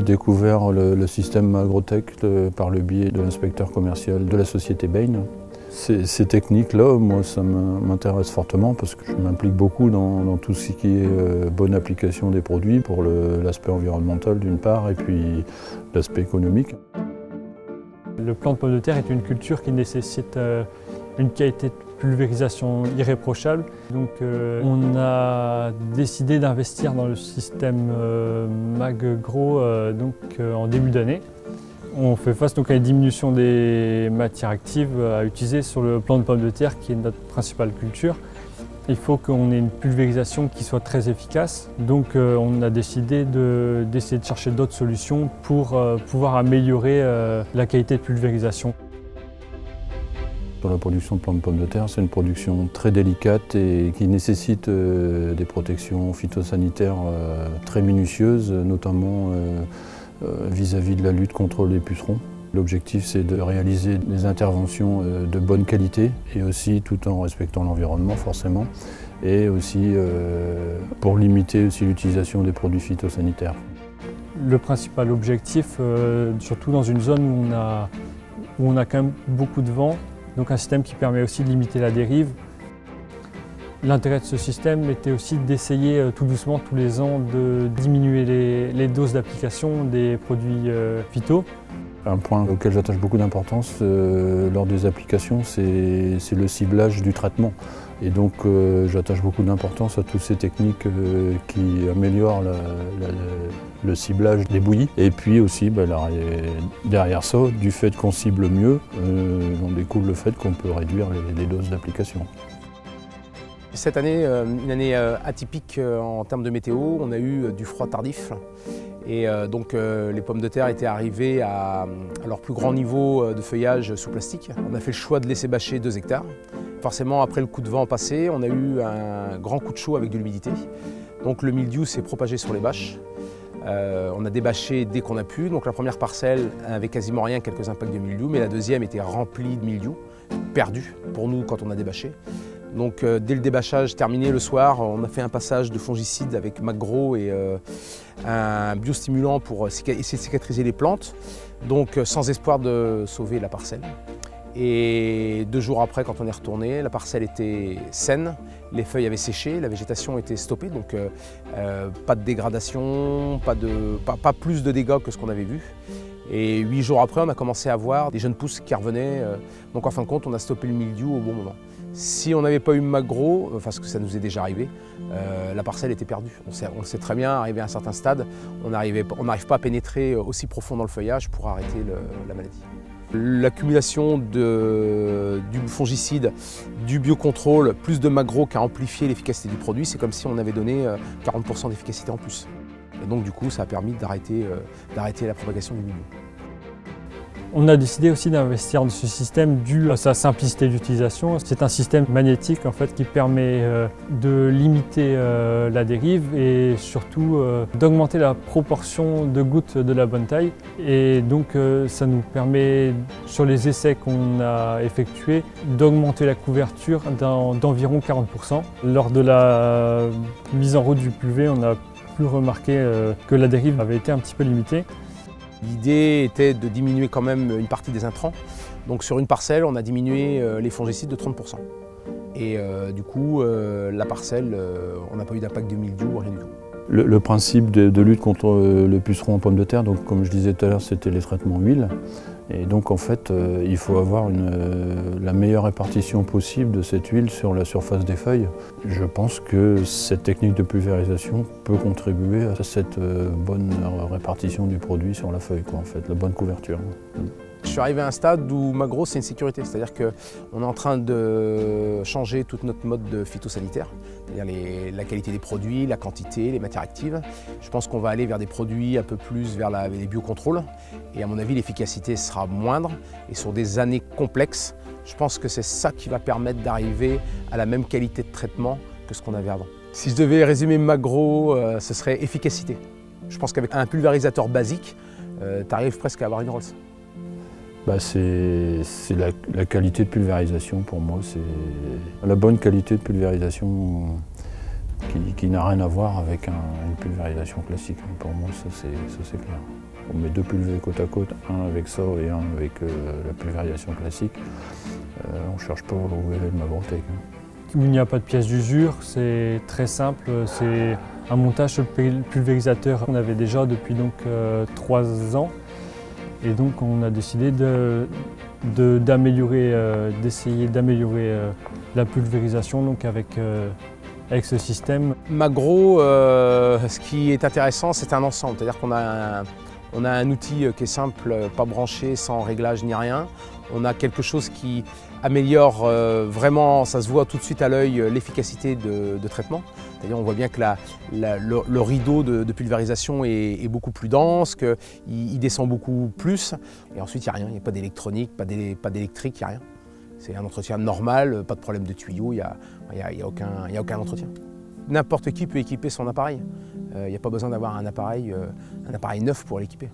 découvert le système Agrotech par le biais de l'inspecteur commercial de la société Bain. Ces techniques-là, moi, ça m'intéresse fortement parce que je m'implique beaucoup dans tout ce qui est bonne application des produits pour l'aspect environnemental d'une part et puis l'aspect économique. Le plant de pommes de terre est une culture qui nécessite une qualité de pulvérisation irréprochable. Donc on a décidé d'investir dans le système MagGro en début d'année. On fait face donc à une diminution des matières actives à utiliser sur le plant de pommes de terre qui est notre principale culture. Il faut qu'on ait une pulvérisation qui soit très efficace. Donc on a décidé d'essayer de chercher d'autres solutions pour pouvoir améliorer la qualité de pulvérisation. Sur la production de plants de pommes de terre, c'est une production très délicate et qui nécessite des protections phytosanitaires très minutieuses, notamment vis-à-vis de la lutte contre les pucerons. L'objectif, c'est de réaliser des interventions de bonne qualité et aussi tout en respectant l'environnement forcément et aussi pour limiter aussi l'utilisation des produits phytosanitaires. Le principal objectif, surtout dans une zone où on a quand même beaucoup de vent, donc un système qui permet aussi de limiter la dérive. L'intérêt de ce système était aussi d'essayer tout doucement tous les ans de diminuer les doses d'application des produits phyto. Un point auquel j'attache beaucoup d'importance lors des applications, c'est le ciblage du traitement. Et donc j'attache beaucoup d'importance à toutes ces techniques qui améliorent le ciblage des bouillies. Et puis aussi, derrière ça, du fait qu'on cible mieux, on découle le fait qu'on peut réduire les doses d'application. Cette année, une année atypique en termes de météo, on a eu du froid tardif et donc les pommes de terre étaient arrivées à leur plus grand niveau de feuillage sous plastique. On a fait le choix de laisser bâcher 2 hectares. Forcément, après le coup de vent passé, on a eu un grand coup de chaud avec de l'humidité. Donc le mildiou s'est propagé sur les bâches. On a débâché dès qu'on a pu. Donc la première parcelle avait quasiment rien, quelques impacts de mildiou, mais la deuxième était remplie de mildiou, perdu pour nous quand on a débâché. Donc dès le débâchage terminé le soir, on a fait un passage de fongicide avec MagGro et un biostimulant pour essayer de cicatriser les plantes, donc sans espoir de sauver la parcelle. Et 2 jours après, quand on est retourné, la parcelle était saine, les feuilles avaient séché, la végétation était stoppée, donc pas de dégradation, pas plus de dégâts que ce qu'on avait vu. Et 8 jours après, on a commencé à voir des jeunes pousses qui revenaient, donc en fin de compte, on a stoppé le mildiou au bon moment. Si on n'avait pas eu MagGro, parce que ça nous est déjà arrivé, la parcelle était perdue. On le sait très bien, arrivé à un certain stade, on n'arrive pas à pénétrer aussi profond dans le feuillage pour arrêter la maladie. L'accumulation du fongicide, du biocontrôle, plus de MagGro qui a amplifié l'efficacité du produit, c'est comme si on avait donné 40% d'efficacité en plus. Et donc du coup, ça a permis d'arrêter la propagation du mildiou. On a décidé aussi d'investir dans ce système dû à sa simplicité d'utilisation. C'est un système magnétique en fait, qui permet de limiter la dérive et surtout d'augmenter la proportion de gouttes de la bonne taille. Et donc ça nous permet, sur les essais qu'on a effectués, d'augmenter la couverture d'environ 40%. Lors de la mise en route du pulvé, on a pu remarquer que la dérive avait été un petit peu limitée. L'idée était de diminuer quand même une partie des intrants. Donc sur une parcelle, on a diminué les fongicides de 30%. Et du coup, la parcelle, on n'a pas eu d'impact de mildiou, rien du tout. Le principe de lutte contre le puceron en pommes de terre, donc comme je disais tout à l'heure, c'était les traitements huile. Et donc en fait, il faut avoir la meilleure répartition possible de cette huile sur la surface des feuilles. Je pense que cette technique de pulvérisation peut contribuer à cette bonne répartition du produit sur la feuille, quoi, en fait, la bonne couverture. Je suis arrivé à un stade où MagGro, c'est une sécurité, c'est-à-dire qu'on est en train de changer toute notre mode de phytosanitaire, c'est-à-dire la qualité des produits, la quantité, les matières actives. Je pense qu'on va aller vers des produits un peu plus vers les biocontrôles et à mon avis l'efficacité sera moindre et sur des années complexes, je pense que c'est ça qui va permettre d'arriver à la même qualité de traitement que ce qu'on avait avant. Si je devais résumer MagGro, ce serait efficacité. Je pense qu'avec un pulvérisateur basique, tu arrives presque à avoir une Rolls. C'est la qualité de pulvérisation pour moi, c'est la bonne qualité de pulvérisation qui n'a rien à voir avec une pulvérisation classique. Pour moi, ça c'est clair. On met deux pulvés côte à côte, un avec ça et un avec la pulvérisation classique. On ne cherche pas où est le Mavrotec. Il n'y a pas de pièce d'usure, c'est très simple, c'est un montage sur le pulvérisateur qu'on avait déjà depuis donc 3 ans. Et donc on a décidé d'essayer d'améliorer la pulvérisation donc avec ce système. Magro, ce qui est intéressant, c'est un ensemble, c'est-à-dire qu'on a un outil qui est simple, pas branché, sans réglage ni rien. On a quelque chose qui améliore vraiment, ça se voit tout de suite à l'œil, l'efficacité de traitement. C'est-à-dire on voit bien que le rideau de pulvérisation est beaucoup plus dense, qu'il descend beaucoup plus. Et ensuite il n'y a rien, il n'y a pas d'électronique, pas d'électrique, il n'y a rien. C'est un entretien normal, pas de problème de tuyaux, il n'y a aucun entretien. N'importe qui peut équiper son appareil. Il n'y a pas besoin d'avoir un appareil neuf pour l'équiper.